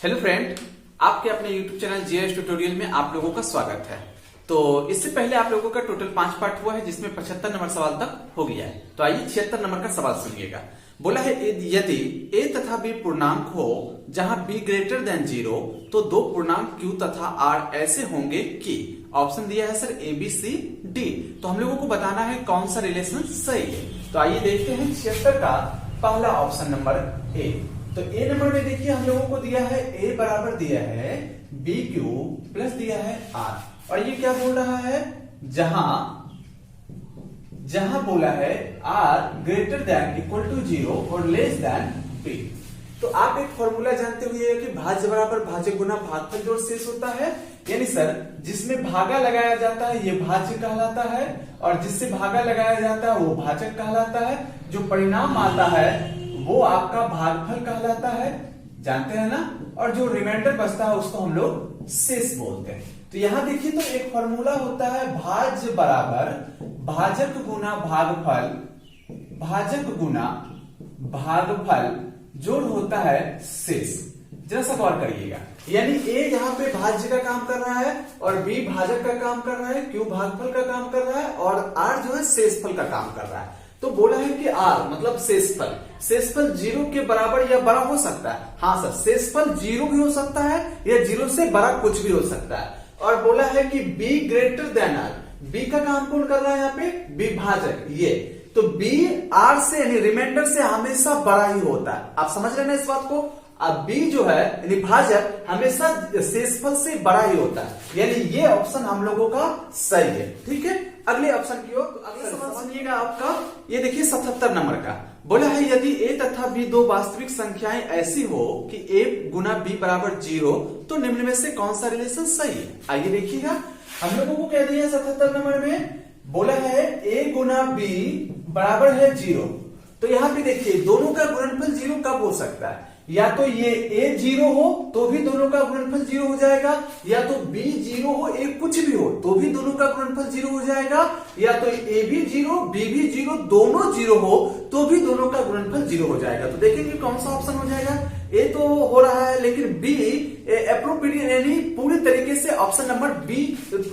Hello friend, आपके अपने YouTube channel GS tutorial में आप लोगों का स्वागत है। तो इससे पहले आप लोगों का टोटल 5 पार्ट हुआ है, जिसमें 75 नंबर सवाल तक हो गया है। तो आइए 76 नंबर का सवाल सुनिएगा। बोला है यदि a तथा b पूर्णांक हो जहां b ग्रेटर देन 0 तो दो पूर्णांक q तथा r ऐसे होंगे कि ऑप्शन दिया है sir a b c d। तो हम लोगों को बताना है कौन सा रिलेशन सही है। तो आइए देखते हैं 76 का पहला ऑप्शन नंबर ए। तो ए नंबर में देखिए हम लोगों को दिया है a बराबर दिया है बी क्यू प्लस दिया है r, और ये क्या बोल रहा है, जहां बोला है r greater than equal to 0 और लेस देन b। तो आप एक फॉर्मूला जानते हुए कि भाज्य बराबर भाज्य गुना भागफल जोड़ शेष होता है। यानी सर जिसमें भागा लगाया जाता है ये भाज्य कहलाता है, और जिससे भागा लगाया जाता है वो भाजक कहलाता है। जो परिणाम आता है वो आपका भागफल कहलाता है, जानते हैं ना। और जो रिमाइंडर बचता है उसको हम लोग शेष बोलते हैं। तो यहां देखिए तो एक फॉर्मूला होता है भाज्य बराबर भाजक गुना भागफल, भाजक गुना भागफल जोड़ होता है शेष। जरा सा गौर करिएगा, यानी a यहाँ पे भाज्य का काम कर रहा है और b भाजक का काम कर रहा है, q भागफल का काम कर रहा है और r जो है शेषफल का काम कर रहा है। तो बोला है कि r मतलब शेषफल, शेषफल 0 के बराबर या बड़ा हो सकता है। हाँ सर, शेषफल 0 भी हो सकता है या 0 से बड़ा कुछ भी हो सकता है। और बोला है कि b greater than r, b का काम कौन कर रहा है यहाँ पे, b भाजक ये। तो b r से यानी रिमाइंडर से हमेशा बड़ा ही होता है। आप समझ रहे हैं इस बात को। अब b जो है यानी भाजक हमेशा शेषफल से बड़ा ही होता है, यानी ये ऑप्शन हम लोगों का सही है। ठीक है, अगले ऑप्शन की ओर। तो अगला सवाल सुनिएगा आपका, ये देखिए 77 नंबर का। बोला है यदि a तथा b दो वास्तविक संख्याएं ऐसी हो कि a गुना b बराबर 0 तो निम्न में से कौन सा रिलेशन सही है। आइए देखिएगा, हम लोगों को कह दिया 77 नंबर में बोला है a गुना b बराबर है 0। तो यहाँ पे देखिए दोनों का गुणनफल 0 कब हो सकता है, या तो ये a 0 हो तो भी दोनों का गुणनफल 0 हो जाएगा, या तो b 0 हो a कुछ भी हो तो भी दोनों का गुणनफल 0 हो जाएगा, या तो a भी 0 b भी 0 दोनों 0 हो तो भी दोनों का गुणनफल 0 हो जाएगा। तो देखेंगे कौन सा ऑप्शन हो जाएगा। a तो हो रहा है लेकिन b एप्रोप्रिएट यानी पूरी तरीके से ऑप्शन नंबर b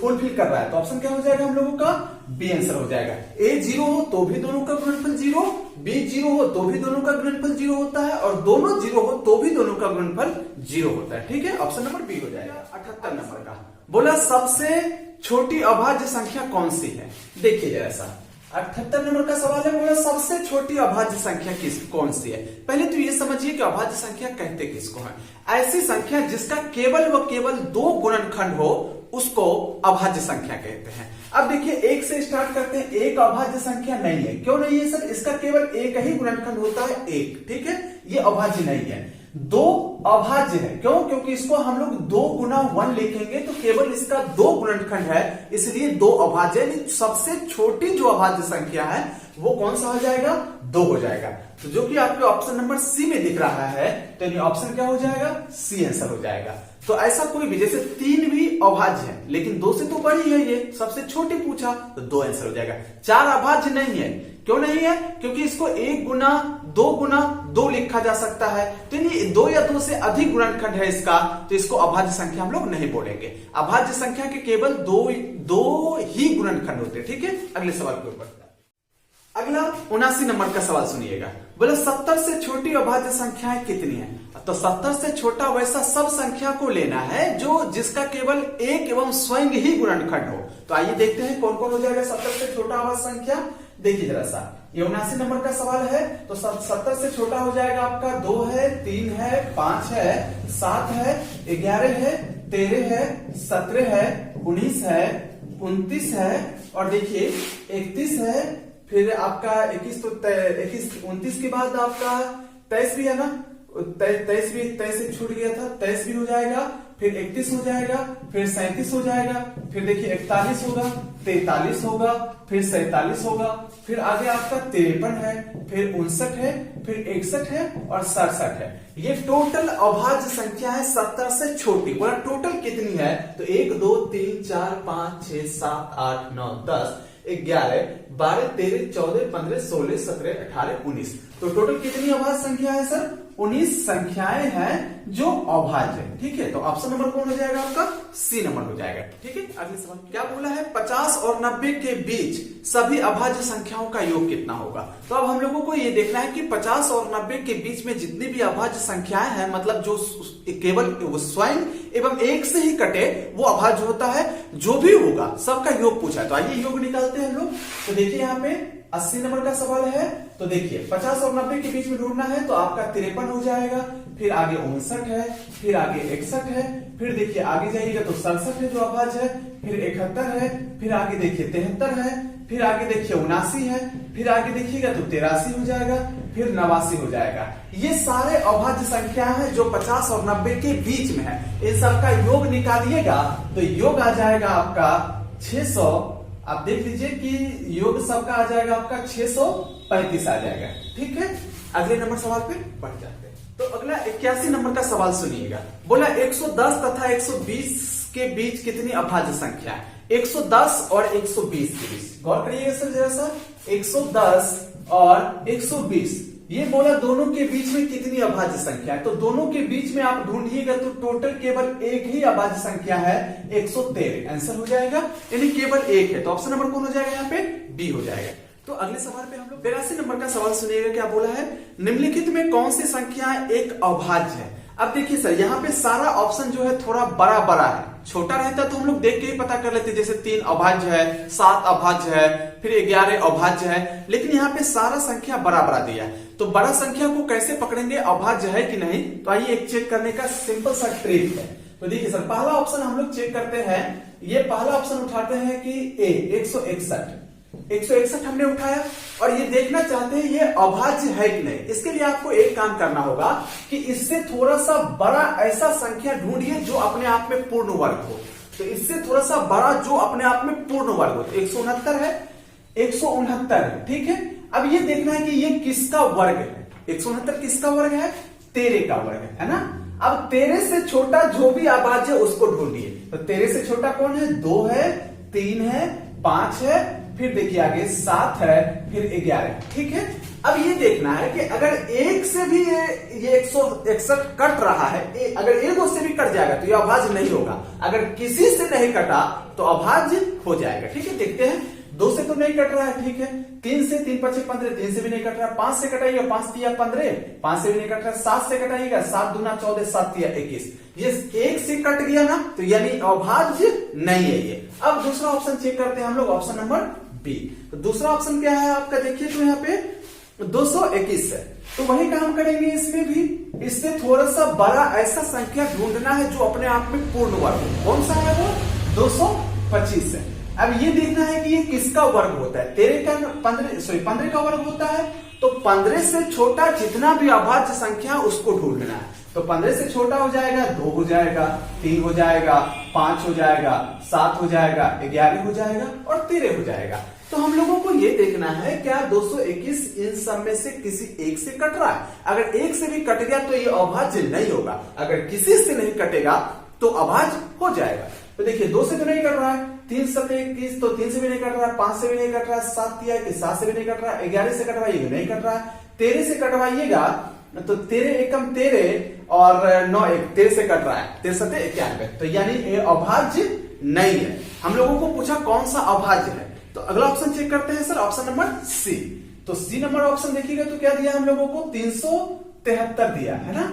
फुलफिल कर रहा है। तो ऑप्शन क्या हो जाएगा हम लोगों का, b आंसर हो जाएगा। a 0 हो तो भी दोनों का गुणनफल 0, b 0 हो तो भी दोनों का गुणनफल 0 होता है, और दोनों 0 हो तो भी दोनों का गुणनफल 0 होता है। ठीक है, ऑप्शन नंबर बी हो जाएगा। 78 नंबर का बोला सबसे छोटी अभाज्य संख्या कौन सी है। देखिए जरा सा 78 नंबर का सवाल है, बोला सबसे छोटी अभाज्य संख्या कौन सी है। पहले तो ये समझिए कि अभाज्य संख्या कहते किसको है। ऐसी संख्या जिसका केवल व केवल 2 गुणनखंड हो उसको अभाज्य संख्या कहते हैं। अब देखिए एक से स्टार्ट करते हैं। एक अभाज्य संख्या नहीं है, क्यों नहीं है सर, इसका केवल एक ही गुणनखंड होता है एक। ठीक है, ये अभाज्य नहीं है। 2 अभाज्य है, क्यों, क्योंकि इसको हम लोग 2 गुना 1 लिखेंगे तो केवल इसका 2 गुणनखंड है, इसलिए 2 अभाज्य। सबसे छोटी जो अभाज्य संख्या है वो कौन सा हो जाएगा, 2 हो जाएगा। तो जो कि आपके ऑप्शन नंबर सी में दिख रहा है, तो ये ऑप्शन क्या हो जाएगा, सी आंसर हो जाएगा। तो ऐसा कोई भी, जैसे 3 भी अभाज्य है लेकिन 2 से तो बड़ी है, ये सबसे छोटी पूछा तो 2 आंसर हो जाएगा। 4 अभाज्य नहीं है, क्यों नहीं है, क्योंकि इसको 1 गुना 2 लिखा जा सकता है। तो यानी 2 या 2 से अधिक गुणनखंड है इसका, तो इसको अभाज्य संख्या हम लोग नहीं बोलेंगे। अभाज्य संख्या के केवल 2 ही गुणनखंड होते हैं। ठीक है, अगले सवाल के ऊपर। अगला 79 नंबर का सवाल सुनिएगा। बोले 70 से छोटी अभाज्य संख्याएं कितनी है। तो 70 से छोटा वैसा सब संख्या को लेना है जो जिसका केवल एक एवं स्वयं ही गुणनखंड हो। तो आइए देखते हैं कौन कौन हो जाएगा 70 से छोटा अभाज्य संख्या। देखिए जरा सा, 79 नंबर का सवाल है। तो 70 से छोटा हो जाएगा आपका 2 है, 3 है, 5 है, 7 है, 11 है, 13 है, 17 है, 19 है, 29 है, और देखिए 31 है, फिर आपका 21, तो 29 के बाद आपका 23 भी है ना, 23 से छूट गया था, 23 भी हो जाएगा, फिर 31 हो जाएगा, फिर 37 हो जाएगा, फिर देखिए 41 होगा, 43 होगा, फिर 47 होगा, फिर आगे आपका 53 है, फिर 59 है, फिर 61 है और 67 है। ये टोटल अभाज्य संख्या है 70 से छोटी। बोला टोटल कितनी है, तो 1 2 3 4 5 6 7 8 9 10 11 12 13 14 15 16 17 18 19। तो टोटल कितनी अभाज्य संख्या है सर, 19 संख्याएं हैं जो अभाज्य है। ठीक है, तो ऑप्शन नंबर कौन हो जाएगा आपका? सी नंबर हो जाएगा। ठीक है, अगले सवाल क्या बोला है? 50 और 90 के बीच सभी अभाज्य संख्याओं का योग कितना होगा? तो अब हम लोगों को ये देखना है कि 50 और 90 के बीच में जितनी भी अभाज्य संख्याएं हैं, मतलब जो केवल स्वयं एवं एक से ही कटे वो अभाज्य होता है। जो भी होगा सबका योग पूछा है, तो आइए योग निकालते हैं हम लोग। तो देखिए यहाँ पे 80 नंबर का सवाल है, तो देखिए 50 और 90 के बीच में ढूंढना है, तो आपका 53 हो जाएगा, फिर आगे 59 है, फिर आगे 61 है, फिर देखिए आगे जाइएगा तो 67 है जो अभाज्य है, फिर 71 है, फिर आगे देखिए 73 है, फिर आगे देखिए 79 है, फिर आगे देखिएगा तो 83 हो जाएगा, फिर 89 हो जाएगा। ये सारे अभाज्य संख्या है जो 50 और 90 के बीच में है। इन सबका योग निकालिएगा तो योग आ जाएगा आपका 600। आप देख लीजिए कि योग सबका आ जाएगा आपका 635 आ जाएगा। ठीक है, अगले नंबर सवाल पे बढ़ जाते हैं। तो अगला 81 नंबर का सवाल सुनिएगा। बोला 110 तथा 120 के बीच कितनी अभाज्य संख्या है? 110 और 120 के बीच गौर करिएगा सर जरा सा। 110 और 120 ये बोला दोनों के बीच में कितनी अभाज्य संख्या है? तो दोनों के बीच में आप ढूंढिएगा तो टोटल केवल एक ही अभाज्य संख्या है, 113 आंसर हो जाएगा, यानी केवल एक है। तो ऑप्शन नंबर कौन हो जाएगा यहाँ पे? डी हो जाएगा। तो अगले सवाल पे हम लोग 82 नंबर का सवाल सुनिएगा। क्या बोला है? निम्नलिखित में कौन सी संख्या एक अभाज्य है? अब देखिए सर यहाँ पे सारा ऑप्शन जो है थोड़ा बड़ा बड़ा है, छोटा रहता तो हम लोग देख के ही पता कर लेते, जैसे 3 अभाज्य है, 7 अभाज्य है, फिर 11 अभाज्य है, लेकिन यहाँ पे सारा संख्या बड़ा बड़ा दिया है। तो बड़ा संख्या को कैसे पकड़ेंगे, अभाज्य है कि नहीं? तो आइए एक चेक करने का सिंपल सा ट्रिक है। तो देखिए सर पहला ऑप्शन हम लोग चेक करते हैं, ये पहला ऑप्शन उठाते हैं कि ए 161 हमने उठाया और ये देखना चाहते हैं ये अभाज्य है कि नहीं। इसके लिए आपको एक काम करना होगा कि इससे थोड़ा सा बड़ा ऐसा संख्या ढूंढिए जो अपने आप में पूर्ण वर्ग हो। तो इससे थोड़ा सा बड़ा जो अपने आप में पूर्ण वर्ग हो, तो 169 है, 169 है। ठीक है, अब ये देखना है कि ये किसका वर्ग है। 169 किसका वर्ग है? 13 का वर्ग है ना। अब 13 से छोटा जो भी अभाज्य उसको ढूंढिए। तो 13 से छोटा कौन है? 2 है, 3 है, 5 है, फिर देखिए आगे 7 है, फिर 11। ठीक है, अब ये देखना है कि अगर एक से भी ये 161 कट रहा है, अगर एक से भी कट जाएगा तो ये अभाज्य नहीं होगा। अगर किसी से नहीं कटा तो अभाज्य हो जाएगा। ठीक है, देखते हैं। 2 से तो नहीं कट रहा है, ठीक है। 3 से, 3 5 15, 3 से भी नहीं कट रहा। 5 से कटाइएगा, 5 3 15, 5 से भी नहीं कट रहा। 7 से कटाइएगा, 7 दूना 14, 7 3 21। ये एक से कट गया ना, तो यानी अभाज्य नहीं है ये। अब दूसरा ऑप्शन चेक करते हैं हम लोग, ऑप्शन नंबर बी। तो दूसरा ऑप्शन क्या है आपका? देखिए तो यहाँ पे 221 है, तो वही काम करेंगे इसमें भी। इससे थोड़ा सा बड़ा ऐसा संख्या ढूंढना है जो अपने आप में पूर्ण वर्ग हो। कौन सा है वो? 225 है। अब ये देखना है कि ये किसका वर्ग होता है। 15 का वर्ग होता है, तो 15 से छोटा जितना भी अभाज्य संख्या उसको ढूंढना है। तो 15 से छोटा हो जाएगा 2 हो जाएगा, 3 हो जाएगा, 5 हो जाएगा, 7 हो जाएगा, 11 हो जाएगा और 13 हो जाएगा। तो हम लोगों को ये देखना है क्या 221 इन सब में से किसी एक से कट रहा है। अगर एक से भी कट गया तो ये अभाज्य नहीं होगा, अगर किसी से नहीं कटेगा तो अभाज्य हो जाएगा। तो देखिए 2 से तो नहीं कट रहा है, 3 7 21, तो 3 से भी नहीं कट रहा है, 5 से भी नहीं कट रहा है, 7 3 21, 7 से भी नहीं कट रहा है, 11 से कटवाइएगा नहीं कट रहा है, 13 से कटवाइएगा तो 13 एकम 13 और 9 1 13 से कट रहा है, 13 7 91, तो यानी ये अभाज्य नहीं है। हम लोगों को पूछा कौन सा अभाज्य है, तो अगला ऑप्शन चेक करते हैं सर, ऑप्शन नंबर सी। तो सी नंबर ऑप्शन देखिएगा तो क्या दिया हम लोगों को? 373 दिया है ना।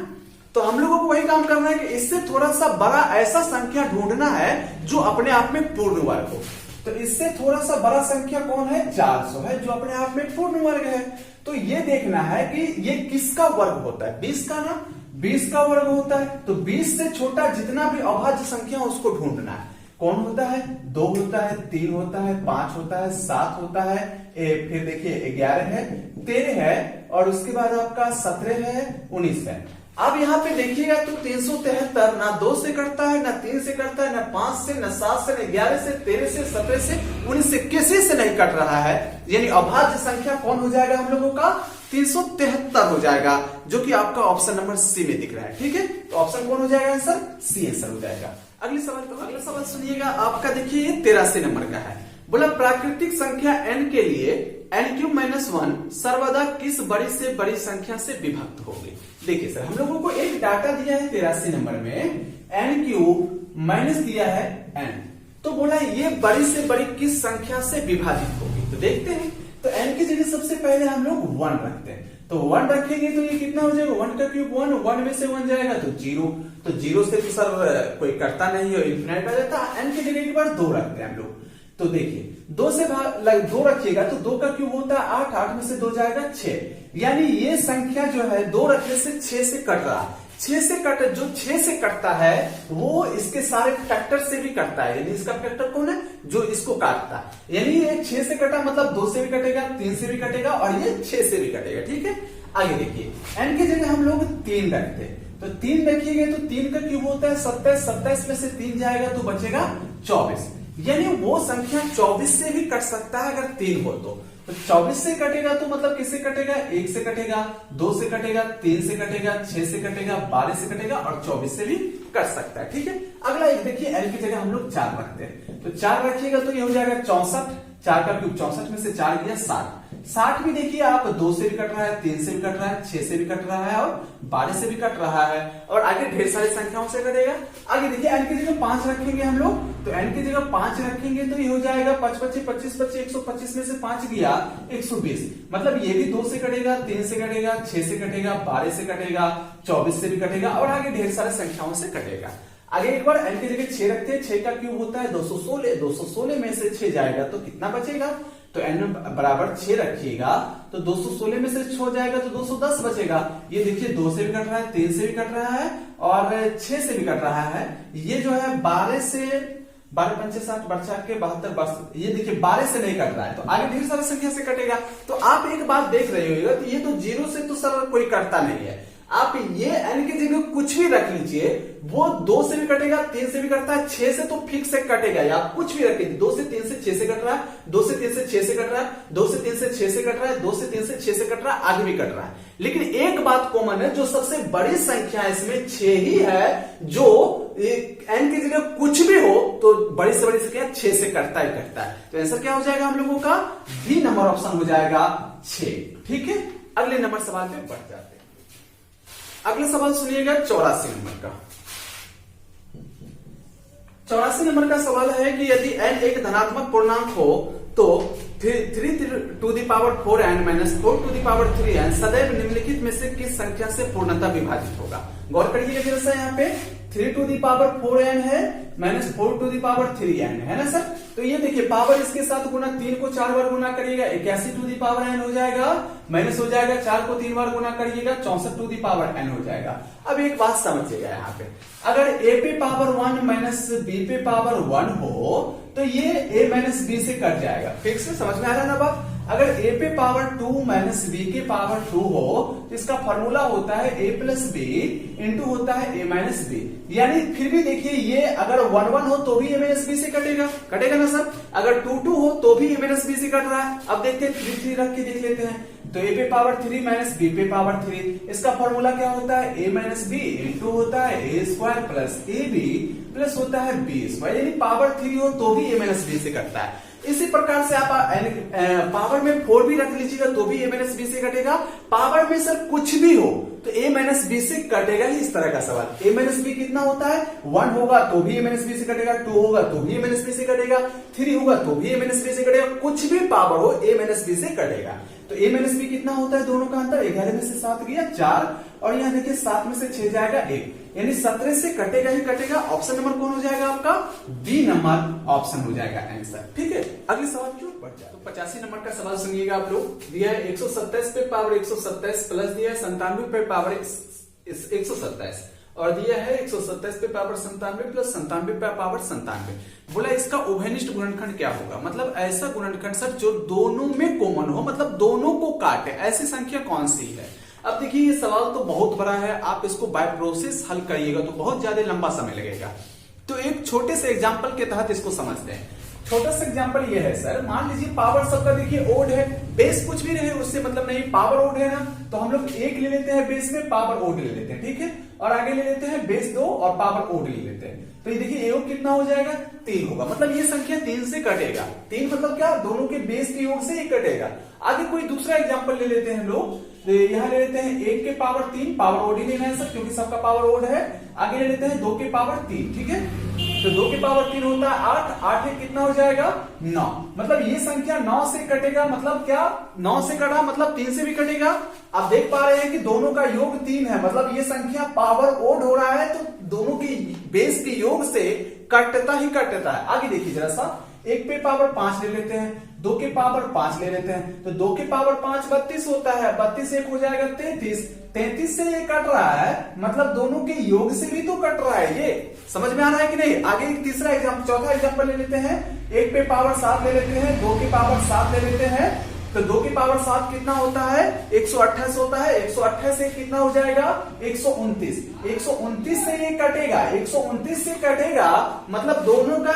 तो हम लोगों को वही काम करना है कि इससे थोड़ा सा बड़ा ऐसा संख्या ढूंढना है जो अपने आप में पूर्ण वर्ग हो। तो इससे थोड़ा सा बड़ा संख्या कौन है? 400 है, जो अपने आप में पूर्ण वर्ग है। तो ये देखना है कि ये किसका वर्ग होता है? 20 का ना, 20 का वर्ग होता है। तो 20 से छोटा जितना भी अभाज्य संख्या उसको ढूंढना है। कौन होता है? 2 होता है, 3 होता है, 5 होता है, 7 होता है, फिर देखिए 11 है, 13 है और उसके बाद आपका 17 है, 19 है। अब यहाँ पे देखिएगा तो 373 ना 2 से कटता है, ना 3 से कटता है, ना 5 से, ना 7 से, ना 11 से, 13 से, 17 से, 19 से, किसी से नहीं कट रहा है। यानी अभाज्य संख्या कौन हो जाएगा हम लोगों का? 373 हो जाएगा, जो कि आपका ऑप्शन नंबर सी में दिख रहा है। ठीक है, तो ऑप्शन कौन हो जाएगा आंसर? सी आंसर हो जाएगा। अगले सवाल सुनिएगा आपका, देखिए 83 नंबर का है। बोला प्राकृतिक संख्या n के लिए n क्यूब माइनस 1 सर्वदा किस बड़ी से बड़ी संख्या से विभक्त होगी। देखिए सर, हम लोगों को एक डाटा दिया है 83 नंबर में n क्यूब माइनस दिया है n, तो बोला ये बड़ी से बड़ी किस संख्या से विभाजित होगी। तो देखते हैं, तो n की जगह सबसे पहले हम लोग 1 रखते हैं, तो 1 रखेंगे तो ये कितना हो जाएगा, 1 का क्यूब 1, 1 में से 1 जाएगा तो 0, तो 0 से तो सर कोई करता नहीं है, इन्फिनिट आ जाता है। n की जगह एक बार 2 रखते हैं हम लोग, तो देखिए 2 से 2 रखिएगा तो 2 का क्यूब होता है 8, 8 में से 2 जाएगा 6, यानी ये संख्या जो है 2 रखने से 6 से कट रहा है। 6 से कट, जो 6 से कटता है वो इसके सारे फैक्टर से भी कटता है, यानी इसका फैक्टर कौन है, जो इसको काटता है, यानी ये 6 से कटा मतलब 2 से भी कटेगा, 3 से भी कटेगा और ये 6 से भी कटेगा। ठीक है, आगे देखिए n की जगह हम लोग 3 रखते हैं, तो 3 रखिएगा तो 3 का क्यूब होता है 27, 27 में से 3 जाएगा तो बचेगा 24, यानी वो संख्या 24 से भी कट सकता है अगर 3 हो तो 24 से कटेगा तो मतलब किससे कटेगा, 1 से कटेगा, 2 से कटेगा, 3 से कटेगा, 6 से कटेगा, 12 से कटेगा और 24 से भी कट सकता है। ठीक है, अगला एक देखिए n की जगह हम लोग 4 रखते हैं, तो 4 रखिएगा तो ये हो जाएगा 64, 4 का क्यूब 64 में से 4 गया 60, 60 भी देखिए आप 2 से भी कट रहा है, 3 से भी कट रहा है, 6 से भी कट रहा है और 12 से भी कट रहा है और आगे ढेर सारी संख्याओं से कटेगा। आगे देखिए n की जगह 5 रखेंगे हम लोग, तो n की जगह 5 रखेंगे तो ये हो जाएगा 5 25 25 25 125 में से 5 गया 120, मतलब ये भी 2 से कटेगा, 3 से कटेगा, 6 से कटेगा, 12 से कटेगा, 24 से भी कटेगा और आगे ढेर सारे संख्याओं से कटेगा। आगे एक बार n की जगह 6 रखते हैं, 6 का क्यूब होता है 216, 216 में से 6 जाएगा तो कितना बचेगा, तो n बराबर 6 रखिएगा तो 216 में से 6 जाएगा तो 210 बचेगा। ये देखिए 2 से भी कट रहा है, 3 से भी कट रहा है और 6 से भी कट रहा है। ये जो है 12 से 12 पंचे 60 बचा के 72, ये देखिए 12 से नहीं कट रहा है तो आगे ढेर सारी संख्या से कटेगा। तो आप एक बात देख रहे होगा तो ये तो 0 से तो सर कोई कटता नहीं है, आप ये n की जगह कुछ भी रख लीजिए, वो 2 से भी कटेगा, 3 से भी कटता है, 6 से तो फिक्स से कटेगा, या आप कुछ भी रखिए, 2 से 3 से 6 से कट रहा है, 2 से 3 से 6 से कट रहा है, 2 से 3 से 6 से कट रहा है, 2 से 3 से 6 से कट रहा है, आगे भी कट रहा है। लेकिन एक बात कॉमन है, जो सबसे बड़ी संख्या है इसमें 6 ही है, जो n की जगह कुछ भी हो तो बड़ी से बड़ी संख्या 6 से कटता ही कटता है। तो आंसर क्या हो जाएगा हम लोगों का, बी नंबर ऑप्शन हो जाएगा 6। ठीक है, अगले नंबर सवाल पे बढ़ जाते हैं। अगला सवाल सुनिएगा 84 नंबर का। 84 नंबर का सवाल है कि यदि n एक धनात्मक पूर्णांक हो तो 3 to the power 4n minus 4 to the power 3n सदैव निम्नलिखित में से किस संख्या से पूर्णतः विभाजित होगा। गौर करिएगा जरा सा, यहाँ पे 3 टू द पावर 4n है minus 4 to the power 3n है ना सर। तो ये देखिए पावर इसके साथ गुना, 3 को 4 बार गुना करिएगा 81 टू द पावर n हो जाएगा, माइनस हो जाएगा 4 को 3 बार गुना करिएगा 64 टू द पावर n हो जाएगा। अब एक बात समझिएगा यहाँ पे, अगर a पे पावर 1 माइनस b पे पावर 1 हो तो ये a माइनस b से कट जाएगा। फिक्स से समझ में आ रहा है ना बात। अगर a पे पावर 2 माइनस b के पावर 2 हो तो इसका फॉर्मूला होता है a प्लस b इंटू होता है a माइनस b, यानी फिर भी देखिए ये अगर 1 1 हो तो भी a माइनस b से कटेगा ना सर। अगर 2 2 हो तो भी a माइनस b से कट रहा है। अब देखते हैं 3 3 रख के देख लेते हैं, तो a पे पावर 3 माइनस b पे पावर 3, इसका फॉर्मूला क्या होता है a माइनस b इंटू होता है a square plus ab plus होता है b स्क्वायर, यानी पावर 3 हो तो भी a माइनस b से कटता है। इसी प्रकार से आप पावर में 4 भी रख लीजिएगा तो भी a माइनस b से कटेगा। पावर में सर कुछ भी हो तो a माइनस b से कटेगा ही। इस तरह का सवाल, a माइनस b कितना होता है, 1 होगा तो भी a माइनस b से कटेगा, 2 होगा तो भी a माइनस b से कटेगा, 3 होगा तो भी a माइनस b से कटेगा, कुछ भी पावर हो a माइनस b से कटेगा। तो a माइनस b कितना होता है, दोनों का अंतर 11 में से 7 गया 4 और यहाँ देखिए 7 में से 6 जाएगा 1, यानी 17 से कटेगा ही कटेगा। ऑप्शन नंबर कौन हो जाएगा आपका, बी नंबर ऑप्शन हो जाएगा आंसर। ठीक है, अगले सवाल की ओर बढ़ जाए। तो 85 नंबर का सवाल सुनिएगा आप लोग। दिया है 127 पे पावर 127 प्लस दिया है 97 पे पावर 127 और दिया है 127 पे पावर 97 प्लस 97 पे पावर 97। बोला इसका उभयनिष्ठ गुणनखंड क्या होगा, मतलब ऐसा गुणनखंड सर जो दोनों में कॉमन हो, मतलब दोनों को काटे, ऐसी संख्या कौन सी है। अब देखिए ये सवाल तो बहुत बड़ा है, आप इसको बाय प्रोसेस हल करिएगा तो बहुत ज्यादा लंबा समय लगेगा। तो एक छोटे से एग्जांपल के तहत इसको समझते हैं। छोटा सा एग्जांपल ये है सर, मान लीजिए पावर सबका देखिए ओड है, बेस कुछ भी रहे उससे मतलब नहीं, पावर ओड है ना, तो हम लोग 1 ले लेते हैं बेस में, पावर ओड ले लेते हैं, ठीक है, और आगे ले लेते हैं बेस 2 और पावर ओड ले लेते हैं। तो ये देखिए योग कितना हो जाएगा, 3 होगा, मतलब ये संख्या 3 से कटेगा। 3 मतलब क्या, दोनों के बेस के योग से ये कटेगा। आगे कोई दूसरा एग्जांपल ले लेते हैं हम लोग, तो यहाँ ले लेते हैं 1 के पावर 3, पावर ओड ही लेना है सर क्योंकि सबका पावर ओड है। आगे ले लेते हैं 2 के पावर 3, ठीक है, तो 2 के पावर 3 होता है 8, 8 एक कितना हो जाएगा 9, मतलब ये संख्या 9 से कटेगा, मतलब क्या 9 से कटा मतलब 3 से भी कटेगा। आप देख पा रहे हैं कि दोनों का योग 3 है, मतलब ये संख्या पावर ओड हो रहा है, तो दोनों के बेस के योग से कटता ही कटता है। आगे देखिए जरा सा, 1 पे पावर 5 ले लेते हैं, 2 के पावर 5 ले लेते हैं, तो 2 के पावर 5 32 होता है, 32 एक हो जाएगा 33, 33 से ये कट रहा है, मतलब दोनों के योग से भी तो कट रहा है, ये समझ में आ रहा है कि नहीं। आगे एक तीसरा एग्जांपल, चौथा एग्जांपल ले लेते हैं, 1 पे पावर 7 ले लेते हैं, 2 के पावर 7 ले लेते हैं, तो 2 की पावर 7 कितना होता है 128 होता है, 128 से कितना हो जाएगा 129, 129 से ये कटेगा, 129 से कटेगा, मतलब दोनों का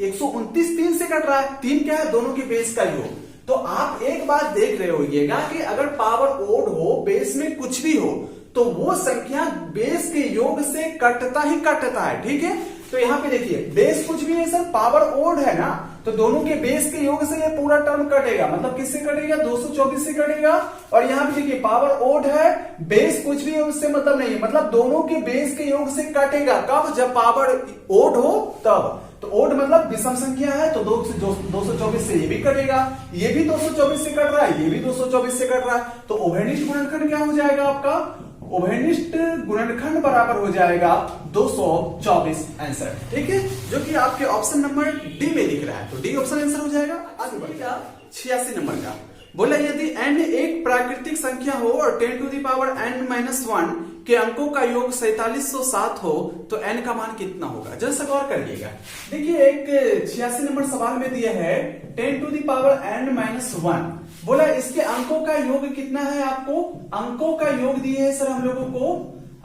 129 3 से कट रहा है, 3 क्या है दोनों के बेस का योग। तो आप एक बात देख रहे होइएगा कि अगर पावर ओड हो, बेस में कुछ भी हो, तो वो संख्या बेस के योग से कटता ही कटता है, ठीक है। तो यहाँ पे देखिए बेस कुछ भी है सर, पावर ओड है ना, तो दोनों के बेस के योग से ये पूरा टर्म कटेगा, मतलब किससे कटेगा 224 से कटेगा। और यहाँ पे देखिए पावर ओड है, बेस कुछ भी है उससे मतलब नहीं, मतलब दोनों के बेस के योग से कटेगा, कब, जब पावर ओड हो तब। तो ओड मतलब विषम संख्या है, तो 224 से ये भी कटेगा, ये भी 224 से कट रहा है, ये भी 224 से कट रहा है, तो उभयनिष्ठ गुणनखंड क्या हो जाएगा आपका, उभयनिष्ठ गुणनखंड बराबर हो जाएगा 224 आंसर, ठीक है, जो कि आपके ऑप्शन नंबर डी में दिख रहा है, तो डी ऑप्शन आंसर हो जाएगा। आगे बढ़ेगा 86 नंबर का, बोला यदि n एक प्राकृतिक संख्या हो और 10 टू द पावर n-1 के अंकों का योग 4707 हो तो n का मान कितना होगा। जरा गौर करिएगा, देखिए एक 86 नंबर सवाल में दिया है 10 टू द पावर n-1, बोला इसके अंकों का योग कितना है, आपको अंकों का योग दिए है सर हम लोगों को,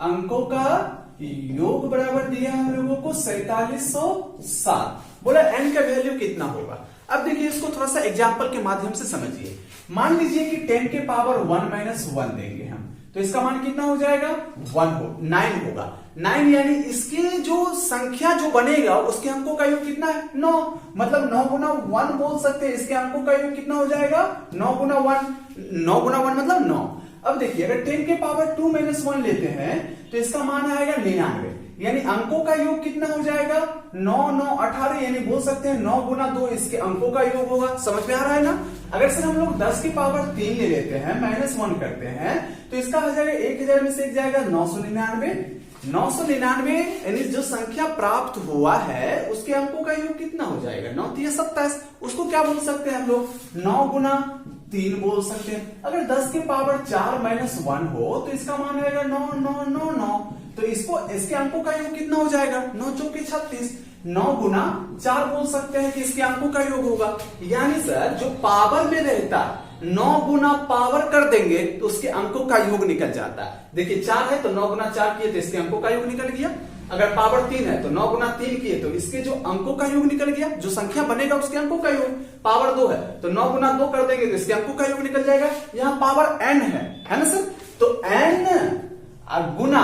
अंकों का योग बराबर दिया है हम लोगों को 4707, बोला n का वैल्यू कितना होगा। अब देखिए इसको थोड़ा सा एग्जांपल के माध्यम से समझिए, मान लीजिए कि 10 के पावर 1-1 देंगे हम, तो इसका मान कितना हो जाएगा 9 होगा, 9 यानी इसके जो संख्या जो बनेगा उसके अंकों का योग कितना है 9, मतलब 9 गुना 1 बोल सकते हैं, इसके अंकों का योग कितना हो जाएगा 9 गुना 1 मतलब 9। अब देखिए अगर 10 के पावर 2-1 लेते हैं तो इसका मान आएगा 99, यानी अंकों का योग कितना हो जाएगा 9 9 18, यानी बोल सकते हैं 9 गुना 2 इसके अंकों का योग होगा। समझ में आ रहा है ना। अगर सर हम लोग 10 की पावर 3 ले लेते हैं -1 करते हैं तो इसका हो जाएगा 1000 में से एक जाएगा 999, 999 यानी जो संख्या प्राप्त हुआ है उसके अंकों का योग कितना हो जाएगा 9 3 27, उसको क्या बोल सकते हैं हम लोग 9 गुना 3 बोल सकते हैं। अगर 10 के पावर 4-1 हो तो इसका मान आएगा 9 9 9 9, तो इसको इसके अंकों का योग कितना हो जाएगा 9 चौके 36, 9 गुना 4 बोल सकते हैं कि इसके अंकों का योग होगा। यानी सर जो पावर में रहता है 9 गुना पावर कर देंगे तो उसके अंकों का योग निकल जाता है। देखिए 4 है तो 9 गुना 4 किए तो इसके अंकों का योग निकल गया, अगर पावर 3 है तो 9 गुना 3 किए तो इसके जो अंकों का योग निकल गया, जो संख्या बनेगा उसके अंकों का योग। पावर 2 है तो 9 गुना 2 कर देंगे तो इसके अंकों का योग निकल जाएगा। यहाँ पावर n है ना सर, तो n गुना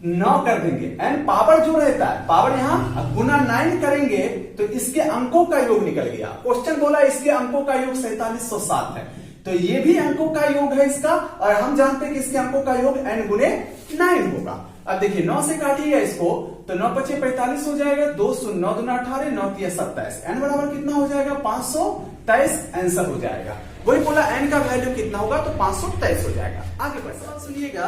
9 कर देंगे, n पावर जो रहता है पावर यहाँ गुना 9 करेंगे तो इसके अंकों का योग निकल गया। क्वेश्चन बोला इसके अंकों का योग 4707 है, तो ये भी अंकों का योग है इसका, और हम जानते हैं कि इसके अंकों का योग n गुने 9 होगा। अब देखिए 9 से काटिएगा इसको तो 9 पचे 45 हो जाएगा, 2 9 दूना 18, 9 3 27, n बराबर कितना हो जाएगा 523 आंसर हो जाएगा। वही बोला n का वैल्यू कितना होगा तो 523 हो जाएगा। आगे बढ़ सुनिएगा,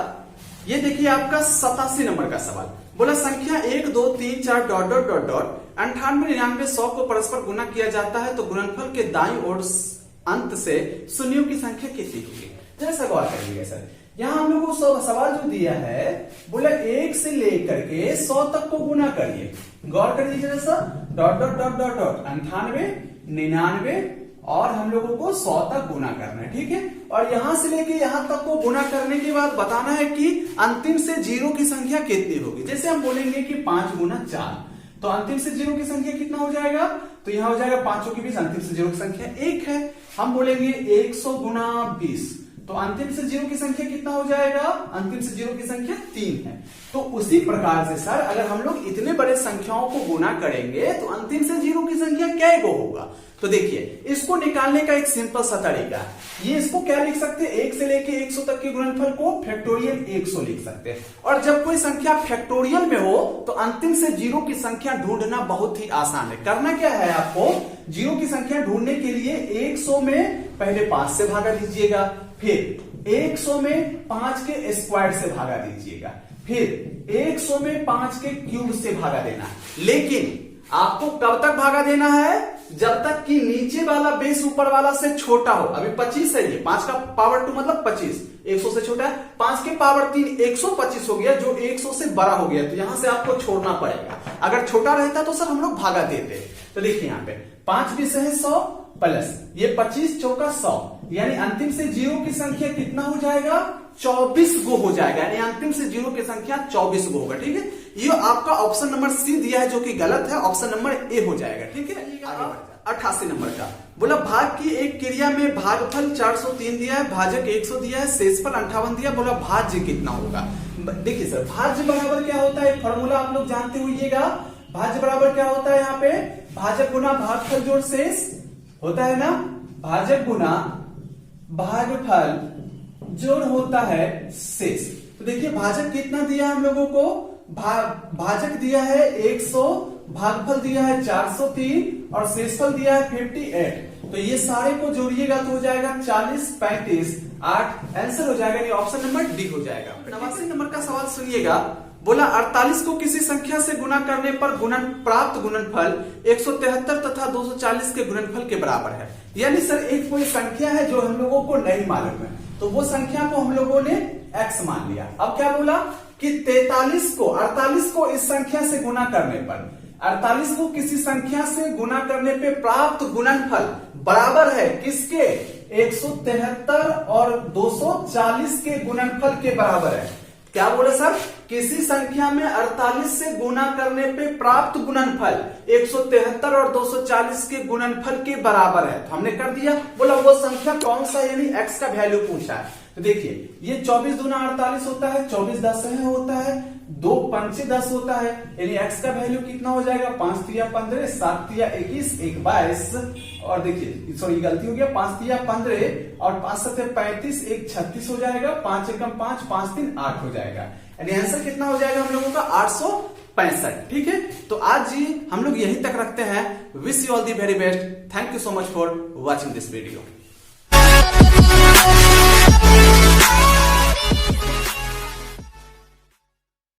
ये देखिए आपका 87 नंबर का सवाल, बोला संख्या 1 2 3 4 डॉट डॉट डॉट डॉट 98 99 100 को परस्पर गुना किया जाता है तो गुणनफल के दाईं ओर अंत से शून्यों की संख्या कितनी होगी। जैसा गौर करिएगा सर, यहाँ हम लोग को सवाल जो दिया है बोला 1 से लेकर के 100 तक को गुना करिए। गौर करिए जैसा dot dot dot dot dot 98 99 और हम लोगों को 100 तक गुना करना है, ठीक है। और यहां से लेके यहां तक को गुना करने के बाद बताना है कि अंतिम से 0 की संख्या कितनी होगी। जैसे हम बोलेंगे कि 5 गुना 4, तो अंतिम से 0 की संख्या कितना हो जाएगा तो यहाँ हो जाएगा 5 के बीच अंतिम से 0 की संख्या 1 है। हम बोलेंगे 100 गुना 20, तो अंतिम से 0 की संख्या कितना हो जाएगा? अंतिम से 0 की संख्या 3 है। तो उसी प्रकार से सर अगर हम लोग इतने बड़े संख्याओं को गुना करेंगे तो अंतिम से 0 की संख्या क्या होगा? तो देखिए इसको निकालने का एक सिंपल सा तरीका है। ये इसको क्या लिख सकते हैं? 1 से लेके 100 तक के गुणनफल को फैक्टोरियल 100 लिख सकते हैं। और जब कोई संख्या फैक्टोरियल में हो तो अंतिम से 0 की संख्या ढूंढना बहुत ही आसान है। करना क्या है आपको? 0 की संख्या ढूंढने के लिए 100 में पहले 5 से भागा दीजिएगा, फिर 100 में 5 के स्क्वायर से भागा दीजिएगा, फिर 100 में 5 के क्यूब से भागा देना। लेकिन आपको कब तक भागा देना है? जब तक कि नीचे वाला बेस ऊपर वाला से छोटा हो। अभी 25 है, ये 5 का पावर 2 मतलब 25, 100 से छोटा है। 5 के पावर 3 125 हो गया, जो 100 से बड़ा हो गया, तो यहां से आपको छोड़ना पड़ेगा। अगर छोटा रहता तो सर हम लोग भागा देते। तो देखिए यहाँ पे 5 भी से है 100 प्लस ये 25 चौका 100, यानी अंतिम से 0 की संख्या कितना हो जाएगा? 24 गो हो जाएगा, यानी अंतिम से 0 की संख्या 24 गो होगा। ठीक है, ये आपका ऑप्शन नंबर सी दिया है जो कि गलत है, ऑप्शन नंबर ए हो जाएगा। ठीक है, 88 नंबर का बोला भाग की एक क्रिया में भागफल 403 दिया है, भाजक 100 दिया है, शेषफल 58 दिया, बोला भाज्य कितना होगा? देखिए सर भाज्य बराबर क्या होता है? फॉर्मूला आप लोग जानते होइएगा। भाज्य बराबर क्या होता है? यहाँ पे भाजक गुना भागफल जोड़ शेष होता है ना, भाजक गुना भागफल जोड़ होता है शेष। तो देखिए भाजक कितना दिया हम लोगों को? भाजक दिया है 100, भागफल दिया है 403 और शेषफल दिया है 58। तो ये सारे को जोड़िएगा तो हो जाएगा 40, 35, 8। आंसर हो जाएगा ये ऑप्शन नंबर डी हो जाएगा। 89 नंबर का सवाल सुनिएगा। बोला 48 को किसी संख्या से गुना करने पर प्राप्त गुणनफल 173 तथा 240 के गुणनफल के बराबर है। यानी सर एक कोई संख्या है जो हम लोगों को नहीं मालूम है, तो वो संख्या को हम लोगों ने x मान लिया। अब क्या बोला कि 48 को इस संख्या से गुना करने पर, 48 को किसी संख्या से गुना करने पे प्राप्त गुणनफल बराबर है किसके? 173 और 240 के गुणनफल के बराबर है। क्या बोले सर? किसी संख्या में 48 से गुना करने पे प्राप्त गुणनफल 173 और 240 के गुणनफल के बराबर है। तो हमने कर दिया। बोला वो संख्या कौन सा, यानी x का वैल्यू पूछा है। तो देखिए ये 24 दूना 48 होता है, 24 10 होता है, 2 पंचे 10 होता है, यानी x का वैल्यू कितना हो जाएगा? 5 तिया 15, 7 तिया 21, 1 22, और देखिए सॉरी गलती हो गया, 5 तिया 15 और 5 7 35, 1 36 हो जाएगा, 5 एकम 5, 5 3 8 हो जाएगा। यानी आंसर कितना हो जाएगा हम लोगों का? 865। ठीक है, तो आज जी हम लोग यहीं तक रखते हैं। Wish you all the very best. Thank you so much for watching this video.